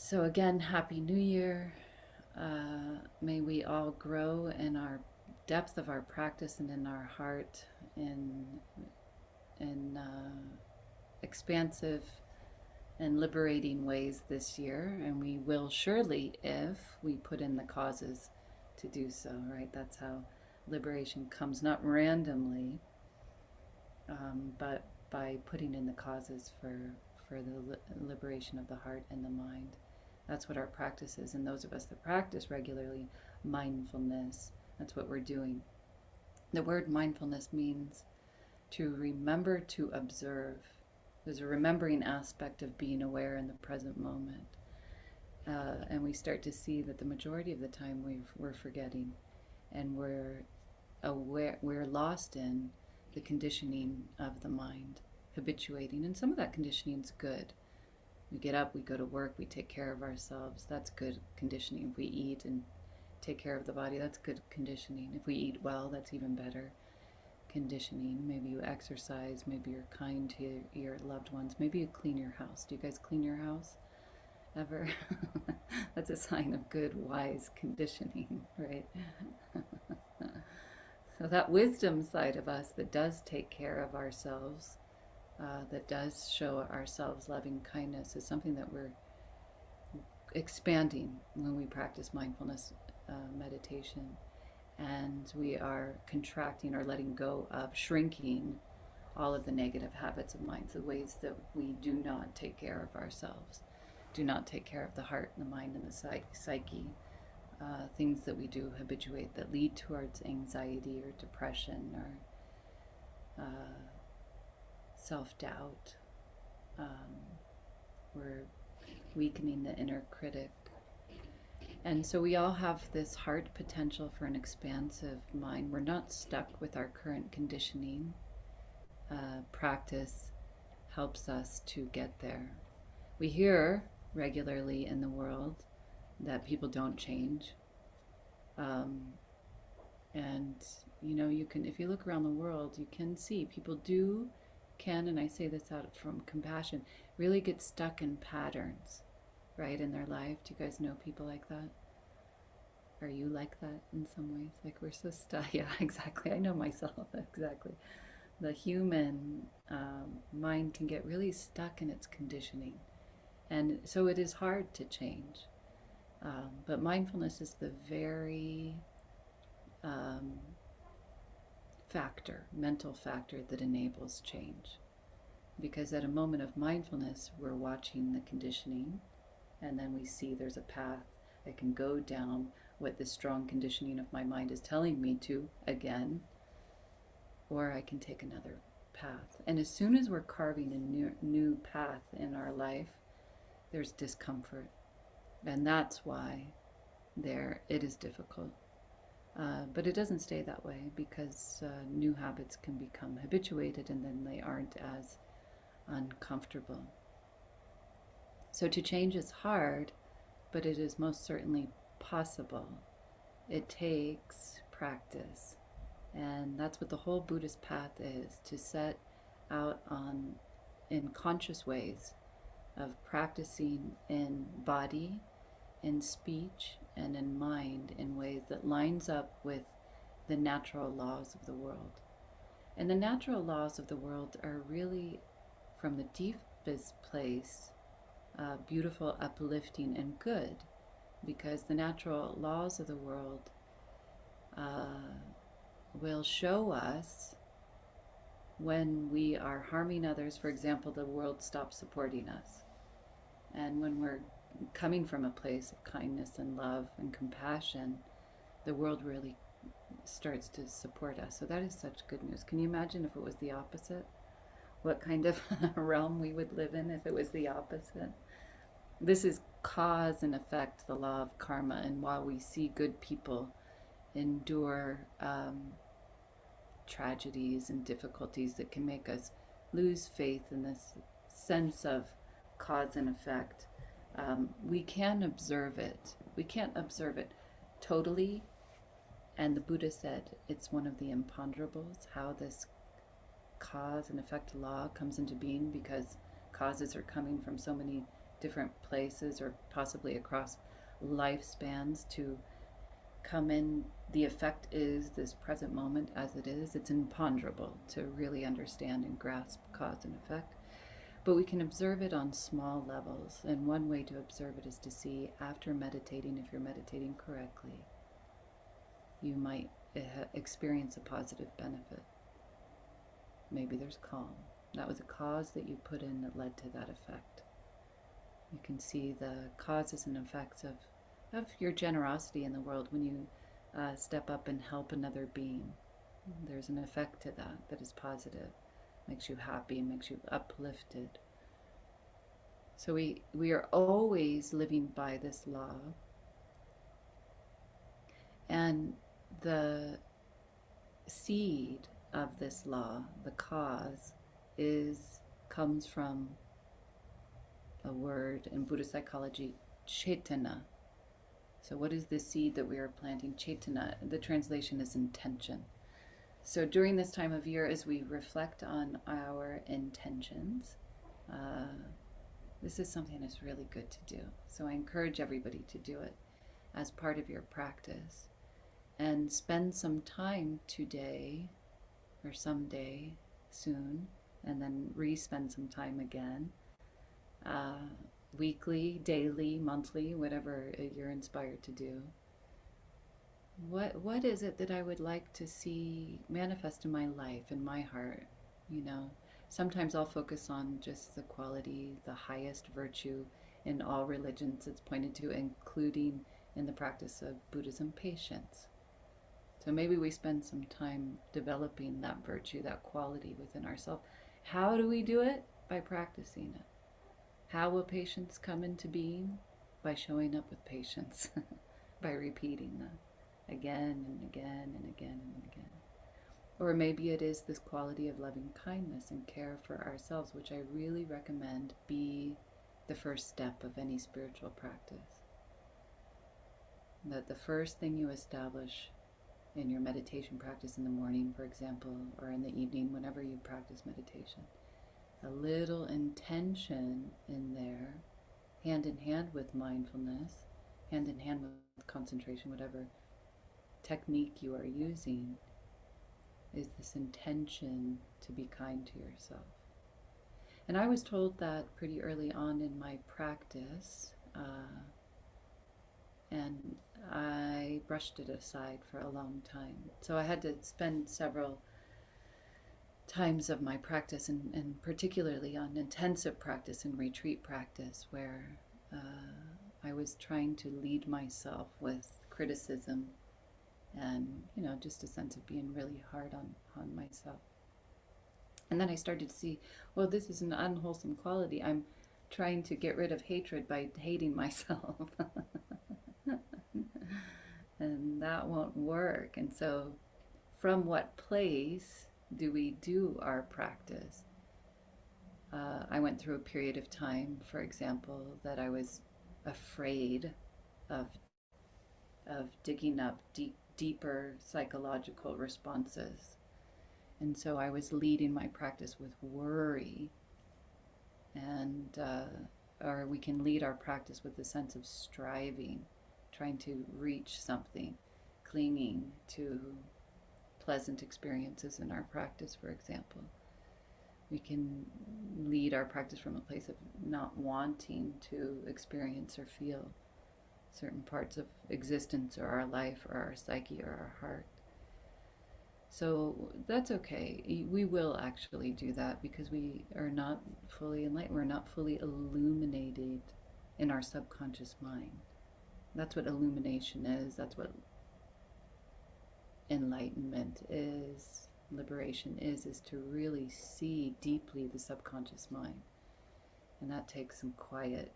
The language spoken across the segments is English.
So again, Happy New Year. May we all grow in our depth of our practice and in our heart in expansive and liberating ways this year. And we will surely if we put in the causes to do so, right? That's how liberation comes, not randomly, but by putting in the causes for the liberation of the heart and the mind. That's what our practice is. And those of us that practice regularly mindfulness, that's what we're doing. The word mindfulness means to remember to observe. There's a remembering aspect of being aware in the present moment. And we start to see that the majority of the time we're forgetting and we're lost in the conditioning of the mind, habituating. And some of that conditioning is good. We get up, we go to work, we take care of ourselves. That's good conditioning. If we eat and take care of the body, that's good conditioning. If we eat well, that's even better conditioning. Maybe you exercise, maybe you're kind to your loved ones, maybe you clean your house. Do you guys clean your house ever? That's a sign of good, wise conditioning, right? So that wisdom side of us that does take care of ourselves, that does show ourselves loving kindness, is something that we're expanding when we practice mindfulness meditation. And we are contracting or letting go of, shrinking all of the negative habits of mind, the ways that we do not take care of ourselves, do not take care of the heart and the mind and the psyche, things that we do habituate that lead towards anxiety or depression or self-doubt. We're weakening the inner critic. And so we all have this heart potential for an expansive mind. We're not stuck with our current conditioning. Practice helps us to get there. We hear regularly in the world that people don't change. And you can, if you look around the world, you can see people can, and I say this out from compassion, really get stuck in patterns, right, in their life. Do you guys know people like that? Are you like that in some ways? Like, we're so stuck. Yeah, exactly. I know myself. Exactly. The human mind can get really stuck in its conditioning. And so it is hard to change. But mindfulness is the very mental factor that enables change. Because at a moment of mindfulness, we're watching the conditioning, and then we see there's a path I can go down what the strong conditioning of my mind is telling me to again, or I can take another path. And as soon as we're carving a new path in our life, there's discomfort. And that's why it is difficult. But it doesn't stay that way, because new habits can become habituated and then they aren't as uncomfortable. So to change is hard, but it is most certainly possible. It takes practice. And that's what the whole Buddhist path is, to set out in conscious ways of practicing in body, in speech, and in mind in ways that lines up with the natural laws of the world. And the natural laws of the world are really, from the deepest place, beautiful, uplifting, and good, because the natural laws of the world will show us when we are harming others. For example, the world stops supporting us. And when we're coming from a place of kindness and love and compassion, the world really starts to support us. So that is such good news. Can you imagine if it was the opposite? What kind of realm we would live in if it was the opposite? This is cause and effect, the law of karma. And while we see good people endure tragedies and difficulties that can make us lose faith in this sense of cause and effect, we can observe it. We can't observe it totally. And the Buddha said it's one of the imponderables, how this cause and effect law comes into being, because causes are coming from so many different places or possibly across lifespans to come in. The effect is this present moment as it is. It's imponderable to really understand and grasp cause and effect. But we can observe it on small levels. And one way to observe it is to see after meditating, if you're meditating correctly, you might experience a positive benefit. Maybe there's calm. That was a cause that you put in that led to that effect. You can see the causes and effects of your generosity in the world when you step up and help another being. There's an effect to that is positive, makes you happy, makes you uplifted. So we are always living by this law. And the seed of this law, the cause, comes from a word in Buddhist psychology, cetana. So what is the seed that we are planting? Cetana, the translation is intention. So during this time of year, as we reflect on our intentions, this is something that's really good to do. So I encourage everybody to do it as part of your practice. And spend some time today or someday soon, and then re-spend some time again, weekly, daily, monthly, whatever you're inspired to do. What is it that I would like to see manifest in my life, in my heart? Sometimes I'll focus on just the quality, the highest virtue in all religions it's pointed to, including in the practice of Buddhism, patience. So maybe we spend some time developing that virtue, that quality within ourselves. How do we do it? By practicing it. How will patience come into being? By showing up with patience, by repeating them again and again and again and again. Or maybe it is this quality of loving kindness and care for ourselves, which I really recommend be the first step of any spiritual practice. That the first thing you establish in your meditation practice in the morning, for example, or in the evening, whenever you practice meditation, a little intention in there, hand in hand with mindfulness, hand in hand with concentration, whatever technique you are using, is this intention to be kind to yourself. And I was told that pretty early on in my practice, and I brushed it aside for a long time. So I had to spend several times of my practice, and particularly on intensive practice and retreat practice, where I was trying to lead myself with criticism and, just a sense of being really hard on myself. And then I started to see, well, this is an unwholesome quality. I'm trying to get rid of hatred by hating myself. And that won't work. And so from what place do we do our practice? I went through a period of time, for example, that I was afraid of digging up deeper psychological responses. And so I was leading my practice with worry. And or we can lead our practice with a sense of striving, trying to reach something, clinging to pleasant experiences in our practice, for example. We can lead our practice from a place of not wanting to experience or feel certain parts of existence or our life or our psyche or our heart. So that's okay. We will actually do that because we are not fully enlightened. We're not fully illuminated in our subconscious mind. That's what illumination is. That's what enlightenment is, liberation is to really see deeply the subconscious mind. And that takes some quiet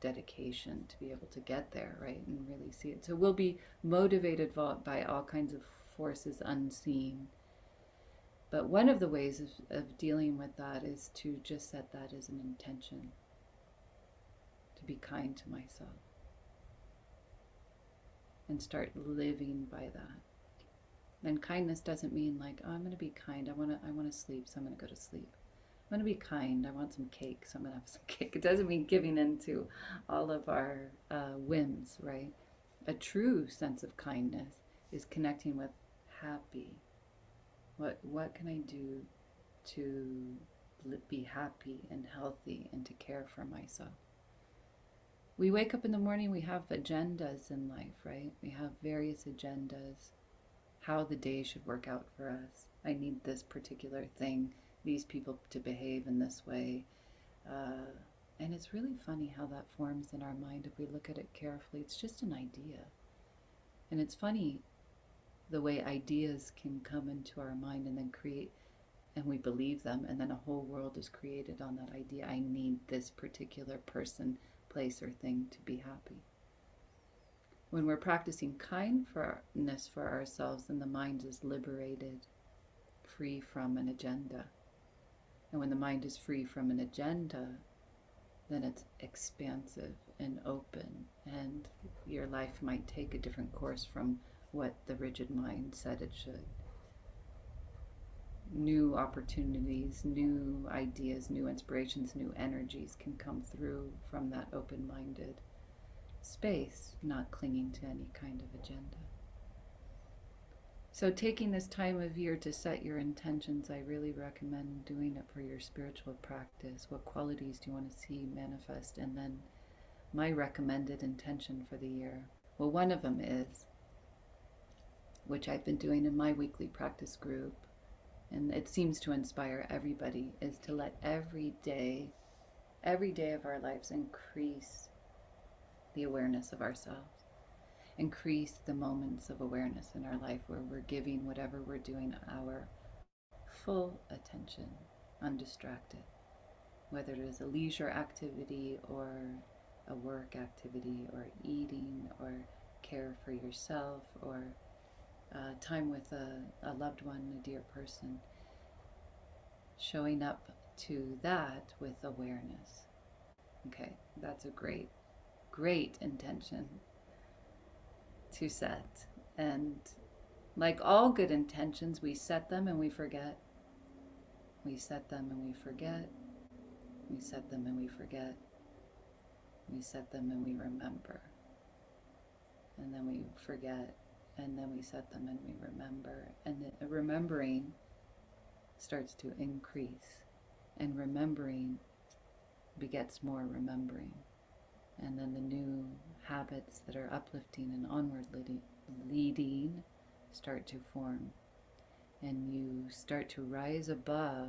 dedication to be able to get there, right, and really see it. So we'll be motivated by all kinds of forces unseen. But one of the ways of dealing with that is to just set that as an intention, to be kind to myself. And start living by that. And kindness doesn't mean like, oh, I'm going to be kind. I want to sleep, so I'm going to go to sleep. I'm going to be kind. I want some cake, so I'm going to have some cake. It doesn't mean giving in to all of our whims, right? A true sense of kindness is connecting with happy. What can I do to be happy and healthy and to care for myself? We wake up in the morning, we have agendas in life, right? We have various agendas, how the day should work out for us. I need this particular thing, these people to behave in this way. And it's really funny how that forms in our mind if we look at it carefully. It's just an idea. And it's funny the way ideas can come into our mind and then create, and we believe them, and then a whole world is created on that idea. I need this particular person, place, or thing to be happy. When we're practicing kindness for ourselves, then the mind is liberated, free from an agenda. And when the mind is free from an agenda, then it's expansive and open, and your life might take a different course from what the rigid mind said it should. New opportunities, new ideas, new inspirations, new energies can come through from that open-minded space, not clinging to any kind of agenda. So taking this time of year to set your intentions, I really recommend doing it for your spiritual practice. What qualities do you want to see manifest? And then my recommended intention for the year. Well, one of them is, which I've been doing in my weekly practice group, and it seems to inspire everybody, is to let every day of our lives increase the awareness of ourselves. Increase the moments of awareness in our life where we're giving whatever we're doing our full attention, undistracted. Whether it is a leisure activity or a work activity or eating or care for yourself or time with a loved one, a dear person, showing up to that with awareness. Okay, that's a great intention to set. And like all good intentions, we set them and we forget. We set them and we forget. We set them and we forget. We set them and we remember. And then we forget. And then we set them and we remember. And the remembering starts to increase. And remembering begets more remembering. And then the new habits that are uplifting and onward leading start to form. And you start to rise above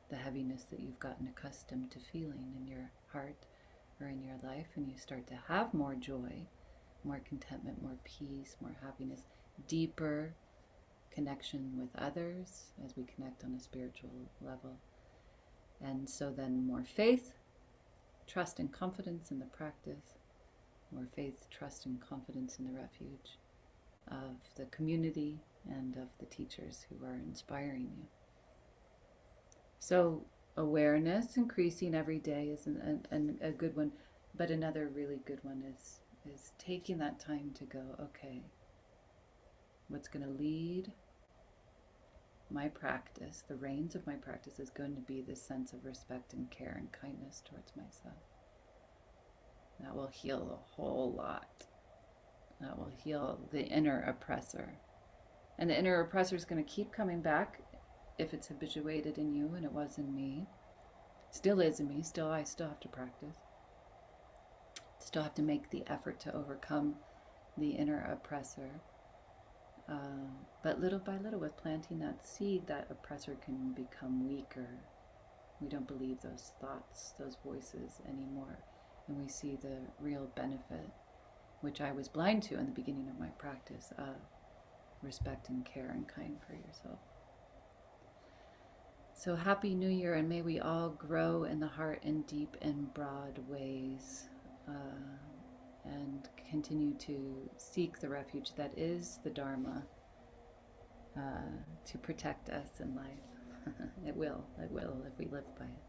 the heaviness that you've gotten accustomed to feeling in your heart or in your life. And you start to have more joy, more contentment, more peace, more happiness, deeper connection with others as we connect on a spiritual level. And so then more faith, trust and confidence in the practice, more faith, trust and confidence in the refuge of the community and of the teachers who are inspiring you. So awareness increasing every day is a good one, but another really good one is taking that time to go, okay, what's going to lead my practice, the reins of my practice, is going to be this sense of respect and care and kindness towards myself. That will heal a whole lot. That will heal the inner oppressor. And the inner oppressor is going to keep coming back if it's habituated in you, and it was in me. Still is in me. I still have to practice. Still have to make the effort to overcome the inner oppressor. But little by little, with planting that seed, that oppressor can become weaker. We don't believe those thoughts, those voices anymore. And we see the real benefit, which I was blind to in the beginning of my practice, of respect and care and kind for yourself. So happy New Year, and may we all grow in the heart in deep and broad ways, and continue to seek the refuge that is the Dharma to protect us in life. It will if we live by it.